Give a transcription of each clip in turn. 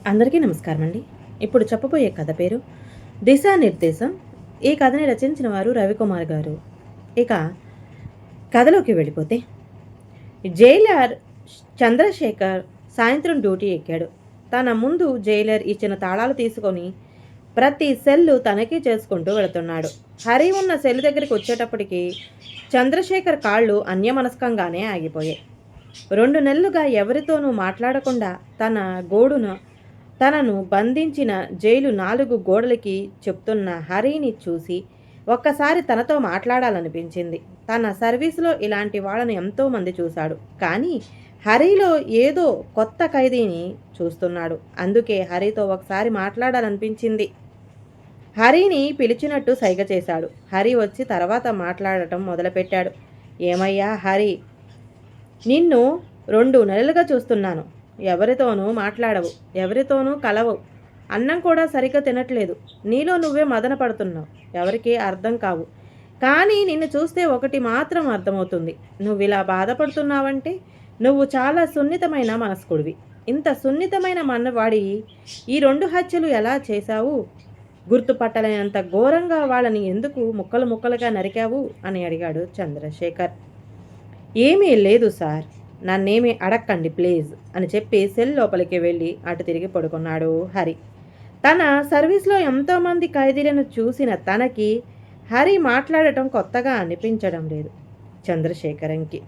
అందరికీ నమస్కారం అండి. ఇప్పుడు చెప్పబోయే కథ పేరు దిశానిర్దేశం. ఈ కథని రచించిన వారు రవికుమార్ గారు. ఇక కథలోకి వెళ్ళిపోతే, జైలర్ చంద్రశేఖర్ సాయంత్రం డ్యూటీ ఎక్కాడు. తన ముందు జైలర్ ఇచ్చిన తాళాలు తీసుకొని ప్రతి సెల్లు తనిఖీ చేసుకుంటూ వెళుతున్నాడు. హరి ఉన్న సెల్ దగ్గరికి వచ్చేటప్పటికి చంద్రశేఖర్ కాళ్ళు అన్యమనస్కంగానే ఆగిపోయాయి. 2 నెలలుగా ఎవరితోనూ మాట్లాడకుండా తనను బంధించిన జైలు 4 గోడలకి చెప్తున్న హరిని చూసి ఒక్కసారి తనతో మాట్లాడాలనిపించింది. తన సర్వీసులో ఇలాంటి వాళ్ళని ఎంతోమంది చూశాడు. కానీ హరిలో ఏదో కొత్త ఖైదీని చూస్తున్నాడు. అందుకే హరితో ఒకసారి మాట్లాడాలనిపించింది. హరిని పిలిచినట్టు సైగ చేశాడు. హరి వచ్చి తర్వాత మాట్లాడటం మొదలుపెట్టాడు. ఏమయ్యా హరి, నిన్ను 2 నెలలుగా చూస్తున్నాను. ఎవరితోనూ మాట్లాడవు, ఎవరితోనూ కలవవు, అన్నం కూడా సరిగ్గా తినట్లేదు. నీలో నువ్వే మదన పడుతున్నావు, ఎవరికీ అర్థం కావు. కానీ నిన్ను చూస్తే ఒకటి మాత్రం అర్థమవుతుంది. నువ్వు ఇలా బాధపడుతున్నావంటే నువ్వు చాలా సున్నితమైన మనస్కుడివి. ఇంత సున్నితమైన మనవాడి ఈ 2 హత్యలు ఎలా చేశావు? గుర్తుపట్టలేనంత ఘోరంగా వాళ్ళని ఎందుకు ముక్కలు ముక్కలుగా నరికావు అని అడిగాడు చంద్రశేఖర్. ఏమీ లేదు సార్, నన్నేమీ అడక్కండి ప్లీజ్ అని చెప్పి సెల్ లోపలికి వెళ్ళి అటు తిరిగి పడుకున్నాడు హరి. తన సర్వీస్లో ఎంతోమంది ఖైదీలను చూసిన తనకి హరి మాట్లాడటం కొత్తగా అనిపించడం లేదు చంద్రశేఖరంకి.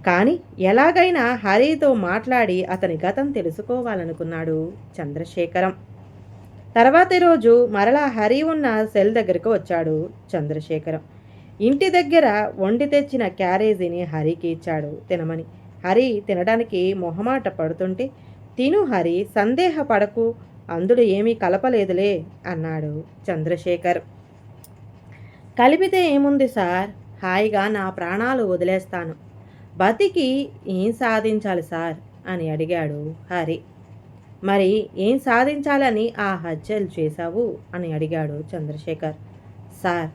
కానీ ఎలాగైనా హరితో మాట్లాడి అతని గతం తెలుసుకోవాలనుకున్నాడు చంద్రశేఖరం. తర్వాతి రోజు మరలా హరి ఉన్న సెల్ దగ్గరకు వచ్చాడు చంద్రశేఖరం. ఇంటి దగ్గర వండి తెచ్చిన క్యారేజీని హరికి ఇచ్చాడు తినమని. హరి తినడానికి మొహమాట పడుతుంటే, తిను హరి, సందేహపడకు, అందులో ఏమీ కలపలేదులే అన్నాడు చంద్రశేఖర్. కలిపితే ఏముంది సార్, హాయిగా నా ప్రాణాలు వదిలేస్తాను. బతికి ఏం సాధించాలి సార్ అని అడిగాడు హరి. మరి ఏం సాధించాలని ఆ హత్యలు చేశావు అని అడిగాడు చంద్రశేఖర్. సార్,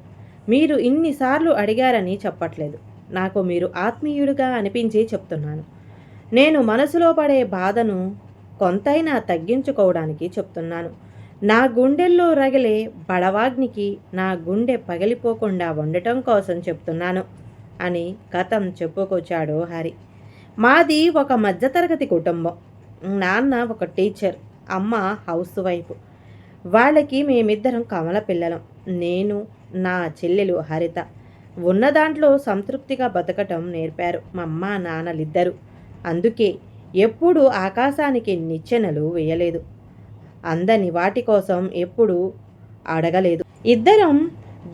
మీరు ఇన్నిసార్లు అడిగారని చెప్పట్లేదు. నాకు మీరు ఆత్మీయుడిగా అనిపించి చెప్తున్నాను. నేను మనసులో పడే బాధను కొంతైనా తగ్గించుకోవడానికి చెప్తున్నాను. నా గుండెల్లో రగిలే బడవాగ్నికి నా గుండె పగిలిపోకుండా ఉండటం కోసం చెప్తున్నాను అని గతం చెప్పుకొచ్చాడు హరి. మాది ఒక మధ్యతరగతి కుటుంబం. నాన్న ఒక టీచర్, అమ్మ హౌస్ వైఫ్. వాళ్ళకి మేమిద్దరం కమల పిల్లలం. నేను, నా చెల్లెలు హరిత. ఉన్న దాంట్లో సంతృప్తిగా బతకటం నేర్పారు మా అమ్మ నాన్నలిద్దరూ. అందుకే ఎప్పుడూ ఆకాశానికి నిచ్చెనలు వేయలేదు. అందని వాటి కోసం ఎప్పుడూ అడగలేదు. ఇద్దరం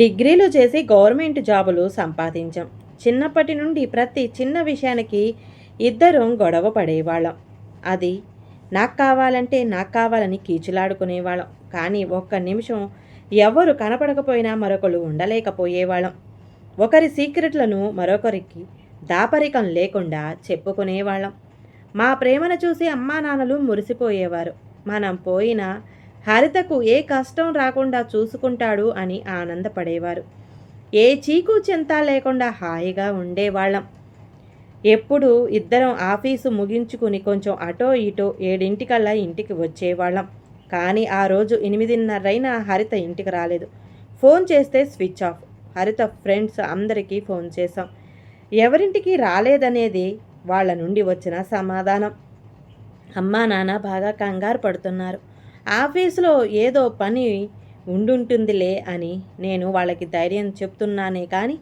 డిగ్రీలు చేసి గవర్నమెంట్ జాబులు సంపాదించాం. చిన్నప్పటి నుండి ప్రతి చిన్న విషయానికి ఇద్దరం గొడవ పడేవాళ్ళం. అది నాకు కావాలని కీచులాడుకునేవాళ్ళం. కానీ ఒక్క నిమిషం ఎవరు కనపడకపోయినా మరొకరు ఉండలేకపోయేవాళ్ళం. ఒకరి సీక్రెట్లను మరొకరికి దాపరికం లేకుండా చెప్పుకునేవాళ్ళం. మా ప్రేమను చూసి అమ్మా నాన్నలు మురిసిపోయేవారు. మనం పోయినా హరితకు ఏ కష్టం రాకుండా చూసుకుంటాడు అని ఆనందపడేవారు. ఏ చీకు చింత లేకుండా హాయిగా ఉండేవాళ్ళం. ఎప్పుడు ఇద్దరం ఆఫీసు ముగించుకుని కొంచెం అటో ఇటో 7 ఇంటికి వచ్చేవాళ్ళం. కానీ ఆ రోజు 8:30 హరిత ఇంటికి రాలేదు. ఫోన్ చేస్తే స్విచ్ ఆఫ్. హరిత ఫ్రెండ్స్ అందరికీ ఫోన్ చేశాం. ఎవరింటికి రాలేదనేది వాళ్ళ నుండి వచ్చిన సమాధానం. అమ్మా నాన్న బాగా కంగారు పడుతున్నారు. ఆఫీసులో ఏదో పని ఉండుంటుందిలే అని నేను వాళ్ళకి ధైర్యం చెప్తున్నానే కానీ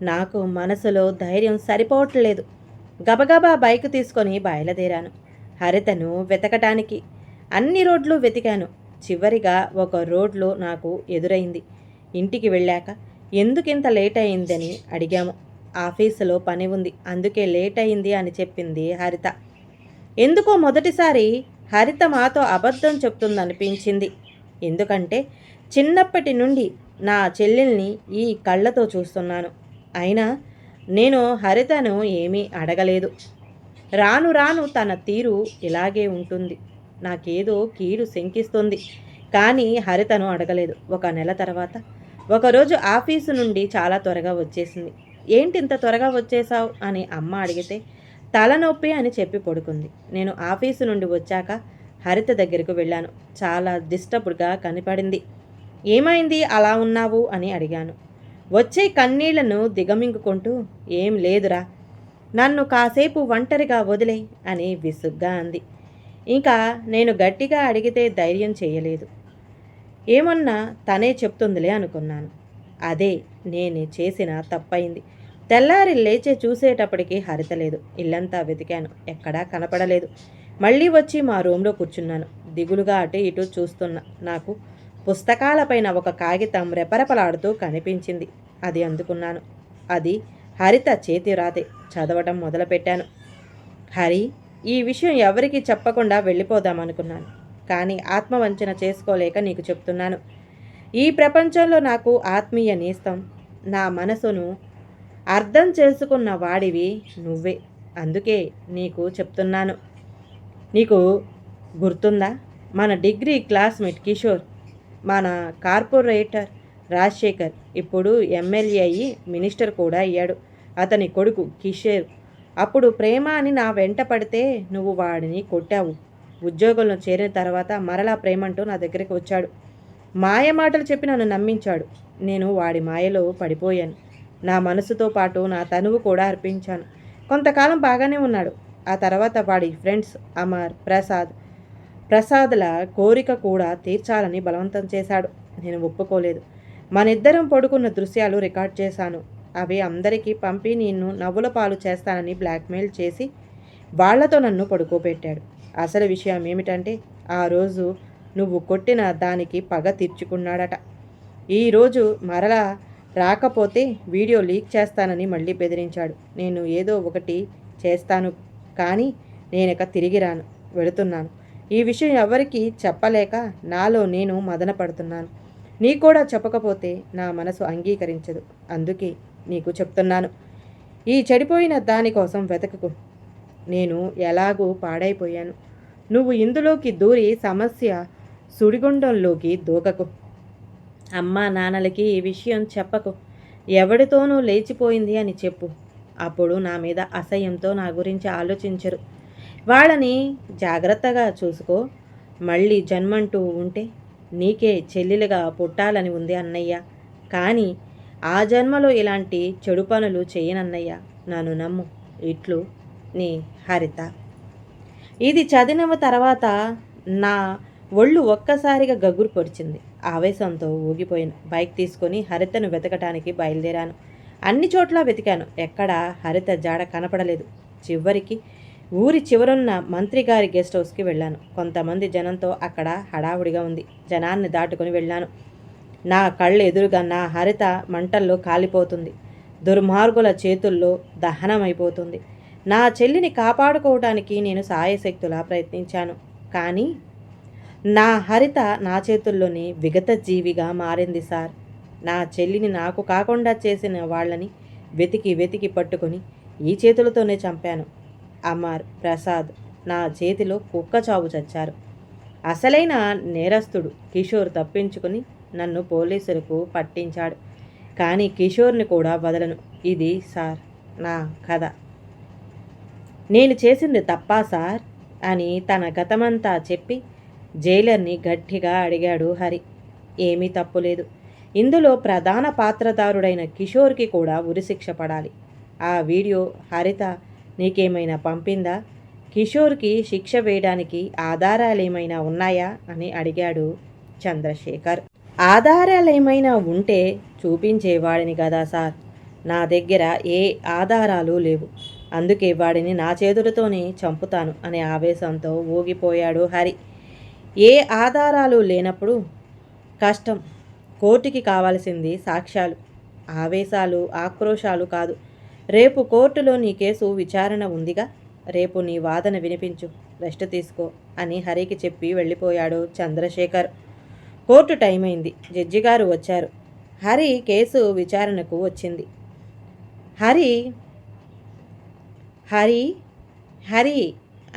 నాకు మనసులో ధైర్యం సరిపోవట్లేదు. గబగబా బైక్ తీసుకొని బయలుదేరాను హరితను వెతకటానికి. అన్ని రోడ్లు వెతికాను. చివరిగా ఒక రోడ్లో నాకు ఎదురైంది. ఇంటికి వెళ్ళాక ఎందుకింత లేట్ అయిందని అడిగాము. ఆఫీసులో పని ఉంది, అందుకే లేట్ అయింది అని చెప్పింది హరిత. ఎందుకో మొదటిసారి హరిత మాతో అబద్ధం చెప్తుందనిపించింది. ఎందుకంటే చిన్నప్పటి నుండి నా చెల్లెల్ని ఈ కళ్ళతో చూస్తున్నాను. అయినా నేను హరితను ఏమీ అడగలేదు. రాను రాను తన తీరు ఇలాగే ఉంటుంది. నాకేదో కీడు శంకిస్తుంది. కానీ హరితను అడగలేదు. 1 నెల తర్వాత ఒకరోజు ఆఫీసు నుండి చాలా త్వరగా వచ్చేసింది. ఏంటి ఇంత త్వరగా వచ్చేసావు అని అమ్మ అడిగితే తలనొప్పి అని చెప్పి పడుకుంది. నేను ఆఫీసు నుండి వచ్చాక హరిత దగ్గరకు వెళ్ళాను. చాలా డిస్టర్బ్డ్గా కనపడింది. ఏమైంది అలా ఉన్నావు అని అడిగాను. వచ్చే కన్నీళ్లను దిగమింగుకుంటూ, ఏం లేదురా, నన్ను కాసేపు ఒంటరిగా వదిలేయ్ అని విసుగ్గా అంది. ఇంకా నేను గట్టిగా అడిగితే ధైర్యం చేయలేదు. ఏమన్నా తనే చెప్తుందిలే అనుకున్నాను. అదే నేను చేసిన తప్పయింది. తెల్లారి లేచి చూసేటప్పటికి హరిత లేదు. ఇల్లంతా వెతికాను, ఎక్కడా కనపడలేదు. మళ్ళీ వచ్చి మా రూమ్లో కూర్చున్నాను. దిగులుగా అటు ఇటు చూస్తున్నా. నాకు పుస్తకాలపైన ఒక కాగితం రెపరెపలాడుతూ కనిపించింది. అది అందుకున్నాను. అది హరిత చేతి రాతే. చదవటం మొదలుపెట్టాను. హరి, ఈ విషయం ఎవరికీ చెప్పకుండా వెళ్ళిపోదామనుకున్నాను. కానీ ఆత్మవంచన చేసుకోలేక నీకు చెప్తున్నాను. ఈ ప్రపంచంలో నాకు ఆత్మీయ నేస్తం, నా మనసును అర్థం చేసుకున్న వాడివి నువ్వే. అందుకే నీకు చెప్తున్నాను. నీకు గుర్తుందా, మన డిగ్రీ క్లాస్మేట్ కిషోర్, మన కార్పొరేటర్ రాజశేఖర్ ఇప్పుడు ఎమ్మెల్యే అయ్యి మినిస్టర్ కూడా అయ్యాడు. అతని కొడుకు కిషోర్ అప్పుడు ప్రేమ అని నా వెంట పడితే నువ్వు వాడిని కొట్టావు. ఉద్యోగంలో చేరిన తర్వాత మరలా ప్రేమంటూ నా దగ్గరికి వచ్చాడు. మాయ మాటలు చెప్పి నన్ను నమ్మించాడు. నేను వాడి మాయలో పడిపోయాను. నా మనసుతో పాటు నా తనువు కూడా అర్పించాను. కొంతకాలం బాగానే ఉన్నాడు. ఆ తర్వాత వాడి ఫ్రెండ్స్ అమర్, ప్రసాద్ల కోరిక కూడా తీర్చాలని బలవంతం చేశాడు. నేను ఒప్పుకోలేదు. మనిద్దరం పడుకున్న దృశ్యాలు రికార్డ్ చేశాను. అవి అందరికీ పంపి నిన్ను నవ్వుల పాలు చేస్తానని బ్లాక్మెయిల్ చేసి వాళ్లతో నన్ను పడుకోబెట్టాడు. అసలు విషయం ఏమిటంటే, ఆ రోజు నువ్వు కొట్టిన దానికి పగ తీర్చుకున్నాడట. ఈరోజు మరలా రాకపోతే వీడియో లీక్ చేస్తానని మళ్ళీ బెదిరించాడు. నేను ఏదో ఒకటి చేస్తాను, కానీ నేనిక తిరిగి రాను, వెళుతున్నాను. ఈ విషయం ఎవరికీ చెప్పలేక నాలో నేను మదన పడుతున్నాను. నీ కూడా చెప్పకపోతే నా మనసు అంగీకరించదు. అందుకే నీకు చెప్తున్నాను. ఈ చెడిపోయిన దానికోసం వెతకకు. నేను ఎలాగూ పాడైపోయాను. నువ్వు ఇందులోకి దూరి సమస్య సుడిగుండంలోకి దూకకు. అమ్మా నాన్నలకి ఈ విషయం చెప్పకు. ఎవడితోనూ లేచిపోయింది అని చెప్పు. అప్పుడు నా మీద అసహ్యంతో నా గురించి ఆలోచించరు. వాళ్ళని జాగ్రత్తగా చూసుకో. మళ్ళీ జన్మంటూ ఉంటే నీకే చెల్లెలుగా పుట్టాలని ఉంది అన్నయ్య. కానీ ఆ జన్మలో ఇలాంటి చెడు పనులు చేయనన్నయ్య, నన్ను నమ్ము. ఇట్లు నీ హరిత. ఇది చదివిన తర్వాత నా ఒళ్ళు ఒక్కసారిగా గగురు పొడిచింది. ఆవేశంతో ఊగిపోయాను. బైక్ తీసుకొని హరితను వెతకటానికి బయలుదేరాను. అన్ని చోట్ల వెతికాను. ఎక్కడా హరిత జాడ కనపడలేదు. చివరికి ఊరి చివరున్న మంత్రి గారి గెస్ట్ హౌస్కి వెళ్ళాను. కొంతమంది జనంతో అక్కడ హడావుడిగా ఉంది. జనాన్ని దాటుకొని వెళ్ళాను. నా కళ్ళు ఎదురుగా నా హరిత మంటల్లో కాలిపోతుంది. దుర్మార్గుల చేతుల్లో దహనమైపోతుంది. నా చెల్లిని కాపాడుకోవడానికి నేను సాయశక్తులా ప్రయత్నించాను. కానీ నా హరిత నా చేతుల్లోనే విగత జీవిగా మారింది సార్. నా చెల్లిని నాకు కాకుండా చేసిన వాళ్ళని వెతికి వెతికి పట్టుకొని ఈ చేతులతోనే చంపాను. అమర్, ప్రసాద్ నా చేతిలో కుక్క చావు చచ్చారు. అసలైన నేరస్తుడు కిషోర్ తప్పించుకుని నన్ను పోలీసులకు పట్టించాడు. కానీ కిషోర్ని కూడా వదలను. ఇది సార్ నా కథ. నేను చేసింది తప్పా సార్ అని తన గతమంతా చెప్పి జైలర్ని గట్టిగా అడిగాడు హరి. ఏమీ తప్పులేదు. ఇందులో ప్రధాన పాత్రధారుడైన కిషోర్కి కూడా ఉరిశిక్ష పడాలి. ఆ వీడియో హరిత నీకేమైనా పంపిందా? కిషోర్కి శిక్ష వేయడానికి ఆధారాలేమైనా ఉన్నాయా అని అడిగాడు చంద్రశేఖర్. ఆధారాలేమైనా ఉంటే చూపించేవాడిని కదా సార్. నా దగ్గర ఏ ఆధారాలు లేవు. అందుకే వాడిని నా చేతులతోనే చంపుతాను అనే ఆవేశంతో ఊగిపోయాడు హరి. ఏ ఆధారాలు లేనప్పుడు కష్టం. కోర్టుకి కావాల్సింది సాక్ష్యాలు, ఆవేశాలు, ఆక్రోశాలు కాదు. రేపు కోర్టులో నీ కేసు విచారణ ఉందిగా, రేపు నీ వాదన వినిపించు, రెస్ట్ తీసుకో అని హరికి చెప్పి వెళ్ళిపోయాడు చంద్రశేఖర్. కోర్టు టైం అయింది. జడ్జి గారు వచ్చారు. హరి కేసు విచారణకు వచ్చింది. హరి హరి హరి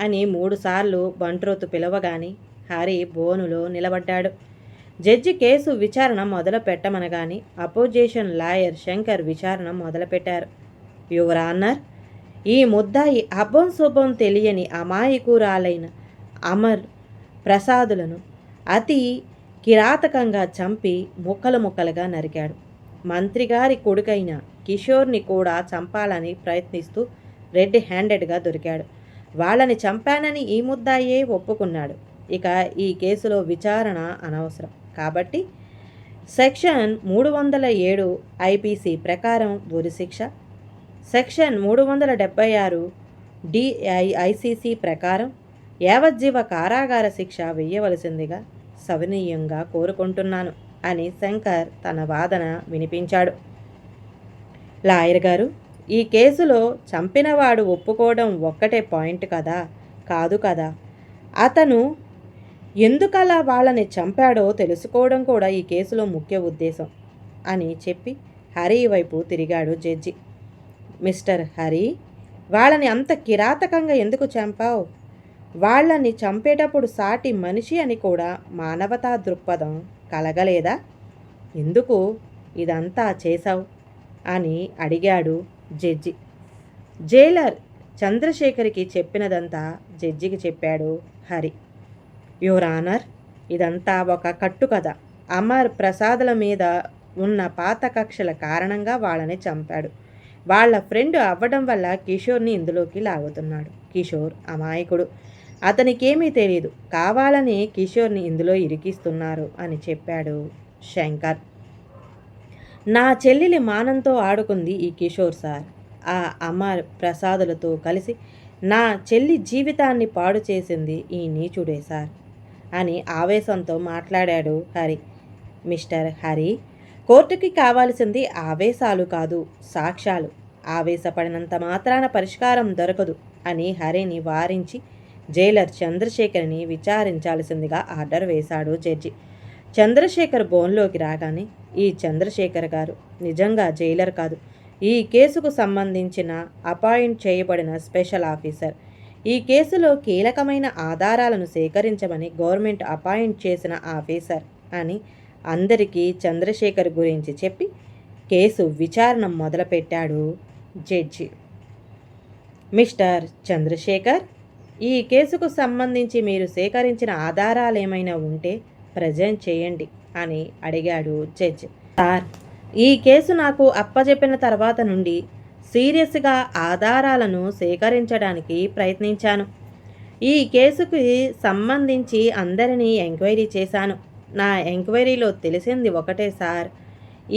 అని 3 సార్లు బంట్రోతు పిలవగానే హరి బోనులో నిలబడ్డాడు. జడ్జి కేసు విచారణ మొదలు పెట్టమనగానే అపోజిషన్ లాయర్ శంకర్ విచారణ మొదలుపెట్టారు. యువర్ ఆనర్, ఈ ముద్దాయి అబ్బం శుభం తెలియని అమాయకురాలైన అమర్ ప్రసాదులను అతి కిరాతకంగా చంపి ముక్కలు ముక్కలుగా నరికాడు. మంత్రిగారి కొడుకైన కిషోర్ని కూడా చంపాలని ప్రయత్నిస్తూ రెడ్ హ్యాండెడ్గా దొరికాడు. వాళ్ళని చంపానని ఈ ముద్దాయే ఒప్పుకున్నాడు. ఇక ఈ కేసులో విచారణ అనవసరం కాబట్టి సెక్షన్ 307 ఐపీసీ ప్రకారం ఉరిశిక్ష, సెక్షన్ 376 ఐసీసీ ప్రకారం యావజ్జీవ కారాగార శిక్ష వేయవలసిందిగా సవినీయంగా కోరుకుంటున్నాను అని శంకర్ తన వాదన వినిపించాడు. లాయర్ గారు, ఈ కేసులో చంపినవాడు ఒప్పుకోవడం ఒక్కటే పాయింట్ కదా? కాదు కదా, అతను ఎందుకలా వాళ్ళని చంపాడో తెలుసుకోవడం కూడా ఈ కేసులో ముఖ్య ఉద్దేశం అని చెప్పి హరి వైపు తిరిగాడు జడ్జి. మిస్టర్ హరి, వాళ్ళని అంత కిరాతకంగా ఎందుకు చంపావు? వాళ్ళని చంపేటప్పుడు సాటి మనిషి అని కూడా మానవతా దృక్పథం కలగలేదా? ఎందుకు ఇదంతా చేశావు అని అడిగాడు జడ్జి. జైలర్ చంద్రశేఖర్కి చెప్పినదంతా జడ్జికి చెప్పాడు హరి. యువర్ ఆనర్, ఇదంతా ఒక కట్టుకథ. అమర్ ప్రసాదుల మీద ఉన్న పాత కక్షల కారణంగా వాళ్ళని చంపాడు. వాళ్ళ ఫ్రెండ్ అవ్వడం వల్ల కిషోర్ని ఇందులోకి లాగుతున్నాడు. కిషోర్ అమాయకుడు, అతనికేమీ తెలియదు. కావాలని కిషోర్ని ఇందులో ఇరికిస్తున్నారు అని చెప్పాడు శంకర్. నా చెల్లెలి మానంతో ఆడుకుంది ఈ కిషోర్ సార్. ఆ అమర్ ప్రసాదులతో కలిసి నా చెల్లి జీవితాన్ని పాడు చేసింది ఈ నీచుడే సార్ అని ఆవేశంతో మాట్లాడాడు హరి. మిస్టర్ హరి, కోర్టుకి కావాల్సింది ఆవేశాలు కాదు, సాక్ష్యాలు. ఆవేశపడినంత మాత్రాన పరిష్కారం దొరకదు అని హరిని వారించి జైలర్ చంద్రశేఖర్ని విచారించాల్సిందిగా ఆర్డర్ వేశాడు జడ్జి. చంద్రశేఖర్ బోన్లోకి రాగానే, ఈ చంద్రశేఖర్ గారు నిజంగా జైలర్ కాదు, ఈ కేసుకు సంబంధించిన అపాయింట్ చేయబడిన స్పెషల్ ఆఫీసర్. ఈ కేసులో కీలకమైన ఆధారాలను సేకరించమని గవర్నమెంట్ అపాయింట్ చేసిన ఆఫీసర్ అని అందరికీ చంద్రశేఖర్ గురించి చెప్పి కేసు విచారణ మొదలుపెట్టాడు జడ్జి. మిస్టర్ చంద్రశేఖర్, ఈ కేసుకు సంబంధించి మీరు సేకరించిన ఆధారాలు ఏమైనా ఉంటే ప్రజెంట్ చేయండి అని అడిగాడు జడ్జి. సార్, ఈ కేసు నాకు అప్పచెప్పిన తర్వాత నుండి సీరియస్గా ఆధారాలను సేకరించడానికి ప్రయత్నించాను. ఈ కేసుకి సంబంధించి అందరినీ ఎంక్వైరీ చేశాను. నా ఎంక్వైరీలో తెలిసింది ఒకటే సార్,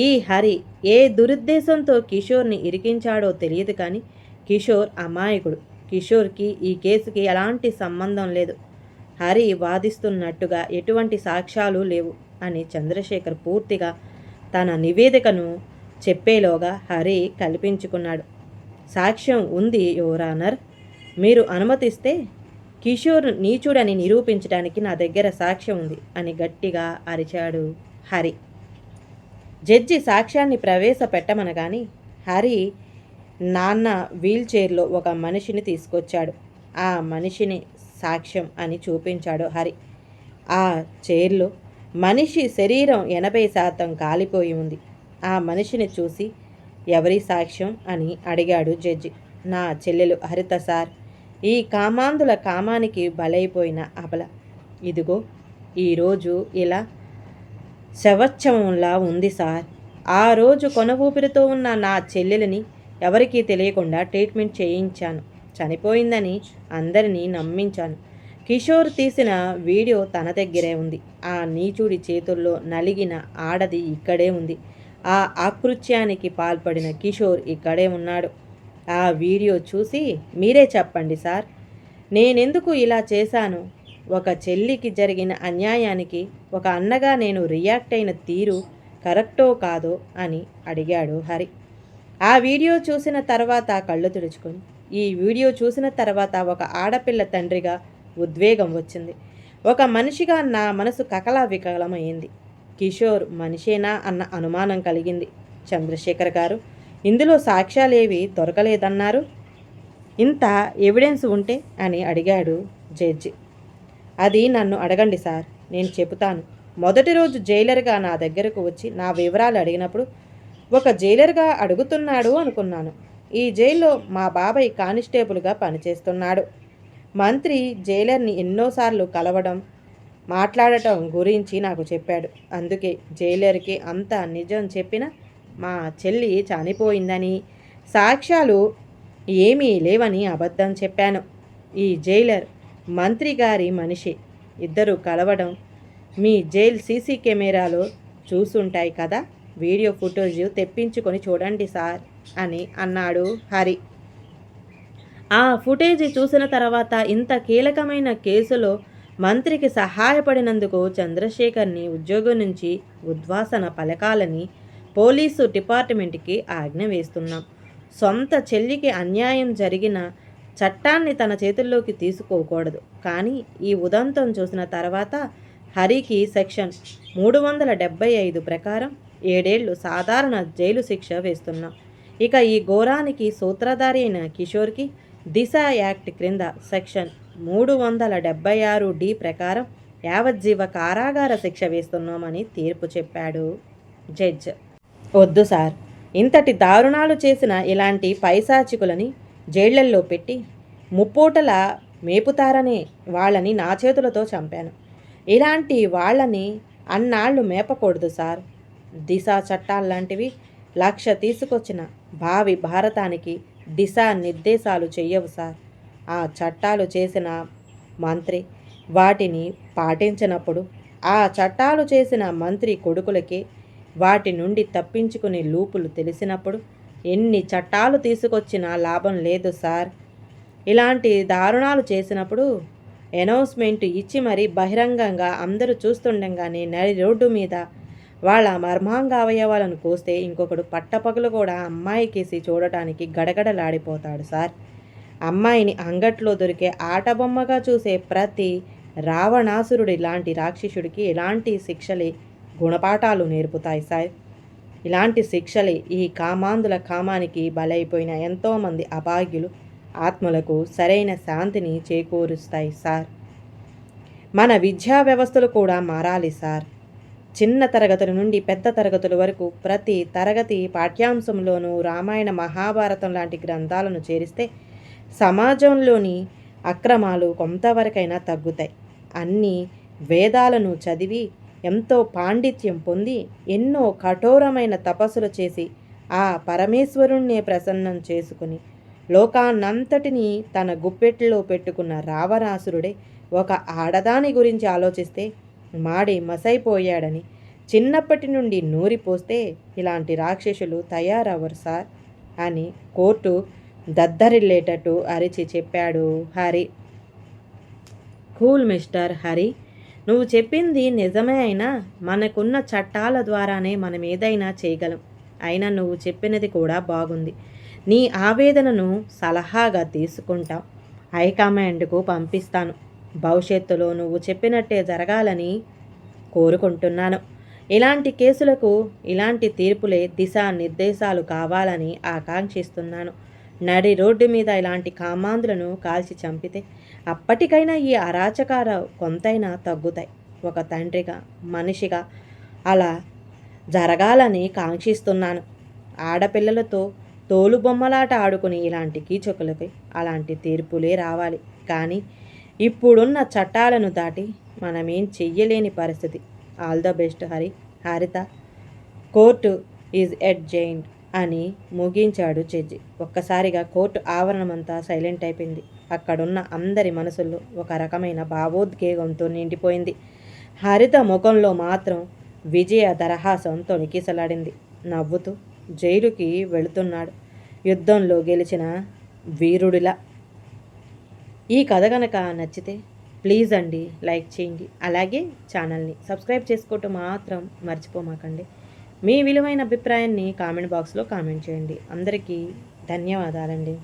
ఈ హరి ఏ దురుద్దేశంతో కిషోర్ని ఇరికించాడో తెలియదు, కానీ కిషోర్ అమాయకుడు. కిషోర్కి ఈ కేసుకి ఎలాంటి సంబంధం లేదు. హరి వాదిస్తున్నట్టుగా ఎటువంటి సాక్ష్యాలు లేవు అని చంద్రశేఖర్ పూర్తిగా తన నివేదికను చెప్పేలోగా హరి కల్పించుకున్నాడు. సాక్ష్యం ఉంది యువర్ ఆనర్, మీరు అనుమతిస్తే కిషోర్ నీచుడని నిరూపించడానికి నా దగ్గర సాక్ష్యం ఉంది అని గట్టిగా అరిచాడు హరి. జడ్జి సాక్ష్యాన్ని ప్రవేశపెట్టమనగాని హరి నాన్న వీల్చైర్లో ఒక మనిషిని తీసుకొచ్చాడు. ఆ మనిషిని సాక్ష్యం అని చూపించాడు హరి. ఆ చైర్లో మనిషి శరీరం 80% కాలిపోయి ఉంది. ఆ మనిషిని చూసి ఎవరి సాక్ష్యం అని అడిగాడు జడ్జి. నా చెల్లెలు హరిత సార్, ఈ కామాంధుల కామానికి బలైపోయిన అబల. ఇదిగో ఈరోజు ఇలా శవచ్చవంలా ఉంది సార్. ఆ రోజు కొన ఊపిరితో ఉన్న నా చెల్లెలిని ఎవరికీ తెలియకుండా ట్రీట్మెంట్ చేయించాను. చనిపోయిందని అందరినీ నమ్మించాను. కిషోర్ తీసిన వీడియో తన దగ్గరే ఉంది. ఆ నీచుడి చేతుల్లో నలిగిన ఆడది ఇక్కడే ఉంది. ఆ ఆకృత్యానికి పాల్పడిన కిషోర్ ఇక్కడే ఉన్నాడు. ఆ వీడియో చూసి మీరే చెప్పండి సార్, నేనెందుకు ఇలా చేశాను? ఒక చెల్లికి జరిగిన అన్యాయానికి ఒక అన్నగా నేను రియాక్ట్ అయిన తీరు కరెక్టో కాదో అని అడిగాడు హరి. ఆ వీడియో చూసిన తర్వాత కళ్ళు తుడుచుకొని, ఈ వీడియో చూసిన తర్వాత ఒక ఆడపిల్ల తండ్రిగా ఉద్వేగం వచ్చింది. ఒక మనిషిగా నా మనసు కకలా వికలమైంది. కిషోర్ మనిషేనా అన్న అనుమానం కలిగింది. చంద్రశేఖర్ గారు, ఇందులో సాక్ష్యాలేవి దొరకలేదన్నారు, ఇంత ఎవిడెన్స్ ఉంటే అని అడిగాడు జడ్జి. అది నన్ను అడగండి సార్, నేను చెబుతాను. మొదటి రోజు జైలర్గా నా దగ్గరకు వచ్చి నా వివరాలు అడిగినప్పుడు ఒక జైలర్గా అడుగుతున్నాడు అనుకున్నాను. ఈ జైల్లో మా బాబాయ్ కానిస్టేబుల్గా పనిచేస్తున్నాడు. మంత్రి జైలర్ని ఎన్నోసార్లు కలవడం, మాట్లాడటం గురించి నాకు చెప్పాడు. అందుకే జైలర్కి అంత నిజం చెప్పిన మా చెల్లి చనిపోయిందని, సాక్ష్యాలు ఏమీ లేవని అబద్ధం చెప్పాను. ఈ జైలర్ మంత్రి గారి మనిషి. ఇద్దరు కలవడం మీ జైల్ సీసీ కెమెరాలో చూసుంటాయి కదా, వీడియో ఫుటేజ్ తెప్పించుకొని చూడండి సార్ అని అన్నాడు హరి. ఆ ఫుటేజ్ చూసిన తర్వాత ఇంత కీలకమైన కేసులో మంత్రికి సహాయపడినందుకు చంద్రశేఖర్ని ఉద్యోగం నుంచి ఉద్వాసన పలకాలని పోలీసు డిపార్ట్మెంట్కి ఆజ్ఞ వేస్తున్నాం. సొంత చెల్లికి అన్యాయం జరిగిన చట్టాన్ని తన చేతుల్లోకి తీసుకోకూడదు. కానీ ఈ ఉదంతం చూసిన తర్వాత హరికి సెక్షన్ 375 ప్రకారం 7 ఏళ్ళు సాధారణ జైలు శిక్ష వేస్తున్నాం. ఇక ఈ ఘోరానికి సూత్రధారి అయిన కిషోర్కి దిశ యాక్ట్ క్రింద సెక్షన్ 376D ప్రకారం యావజ్జీవ కారాగార శిక్ష వేస్తున్నామని తీర్పు చెప్పాడు జడ్జ్. వద్దు సార్, ఇంతటి దారుణాలు చేసిన ఇలాంటి పైశాచికులని జైళ్లల్లో పెట్టి ముప్పూటల మేపుతారనే వాళ్ళని నా చేతులతో చంపాను. ఇలాంటి వాళ్ళని అన్నాళ్ళు మేపకూడదు సార్. దిశ చట్టాల్లాంటివి లక్ష తీసుకొచ్చిన భావి భారతానికి దిశా నిర్దేశాలు చెయ్యవు సార్. ఆ చట్టాలు చేసిన మంత్రి వాటిని పాటించినప్పుడు, ఆ చట్టాలు చేసిన మంత్రి కొడుకులకి వాటి నుండి తప్పించుకునే లూపులు తెలిసినప్పుడు ఎన్ని చట్టాలు తీసుకొచ్చినా లాభం లేదు సార్. ఇలాంటి దారుణాలు చేసినప్పుడు అనౌన్స్మెంట్ ఇచ్చి మరీ బహిరంగంగా అందరూ చూస్తుండగానే నడి రోడ్డు మీద వాళ్ళ మర్మాంగ అవయవాలను కోస్తే ఇంకొకడు పట్టపగలు కూడా అమ్మాయి కేసి చూడటానికి గడగడలాడిపోతాడు సార్. అమ్మాయిని అంగట్లో దొరికే ఆటబొమ్మగా చూసే ప్రతి రావణాసురుడి లాంటి రాక్షసుడికి ఇలాంటి శిక్షలే గుణపాఠాలు నేర్పుతాయి సార్. ఇలాంటి శిక్షలే ఈ కామాంధుల కామానికి బలైపోయిన ఎంతోమంది అభాగ్యులు ఆత్మలకు సరైన శాంతిని చేకూరుస్తాయి సార్. మన విద్యా వ్యవస్థలు కూడా మారాలి సార్. చిన్న తరగతుల నుండి పెద్ద తరగతుల వరకు ప్రతి తరగతి పాఠ్యాంశంలోనూ రామాయణ మహాభారతం లాంటి గ్రంథాలను చేరిస్తే సమాజంలోని అక్రమాలు కొంతవరకైనా తగ్గుతాయి. అన్ని వేదాలను చదివి ఎంతో పాండిత్యం పొంది ఎన్నో కఠోరమైన తపస్సులు చేసి ఆ పరమేశ్వరుణ్ణే ప్రసన్నం చేసుకుని లోకాన్నంతటినీ తన గుప్పెట్లో పెట్టుకున్న రావణాసురుడే ఒక ఆడదాని గురించి ఆలోచిస్తే మాడి మసైపోయాడని చిన్నప్పటి నుండి నూరిపోస్తే ఇలాంటి రాక్షసులు తయారవ్వరు సార్ అని కోర్టు దద్దరిల్లేటట్టు అరిచి చెప్పాడు హరి. కూల్ మిస్టర్ హరి, నువ్వు చెప్పింది నిజమే అయినా మనకున్న చట్టాల ద్వారానే మనం ఏదైనా చేయగలం. అయినా నువ్వు చెప్పినది కూడా బాగుంది. నీ ఆవేదనను సలహాగా తీసుకుంటాం. హైకమాండ్కు పంపిస్తాను. భవిష్యత్తులో నువ్వు చెప్పినట్టే జరగాలని కోరుకుంటున్నాను. ఇలాంటి కేసులకు ఇలాంటి తీర్పులే దిశా నిర్దేశాలు కావాలని ఆకాంక్షిస్తున్నాను. నడి రోడ్డు మీద ఇలాంటి కామాంధులను కాల్చి చంపితే అప్పటికైనా ఈ అరాచకాలు కొంతైనా తగ్గుతాయి. ఒక తండ్రిగా, మనిషిగా అలా జరగాలని కాంక్షిస్తున్నాను. ఆడపిల్లలతో తోలుబొమ్మలాట ఆడుకుని ఇలాంటి కీచకులపై అలాంటి తీర్పులే రావాలి. కానీ ఇప్పుడున్న చట్టాలను దాటి మనమేం చెయ్యలేని పరిస్థితి. All the best Hari. Haritha, court is adjourned అని ముగించాడు జడ్జి. ఒక్కసారిగా కోర్టు ఆవరణమంతా సైలెంట్ అయిపోయింది. అక్కడున్న అందరి మనసుల్లో ఒక రకమైన భావోద్వేగంతో నిండిపోయింది. హరిత ముఖంలో మాత్రం విజయ దరహాసం తొణికిసలాడింది. నవ్వుతూ జైలుకి వెళుతున్నాడు, యుద్ధంలో గెలిచిన వీరుడిలా. ఈ కథ కనుక నచ్చితే ప్లీజ్ అండి లైక్ చేయండి. అలాగే ఛానల్ని సబ్స్క్రైబ్ చేసుకోవటం మాత్రం మర్చిపోమాకండి. మీ విలువైన అభిప్రాయాన్ని కామెంట్ బాక్స్లో కామెంట్ చేయండి. అందరికీ ధన్యవాదాలండి.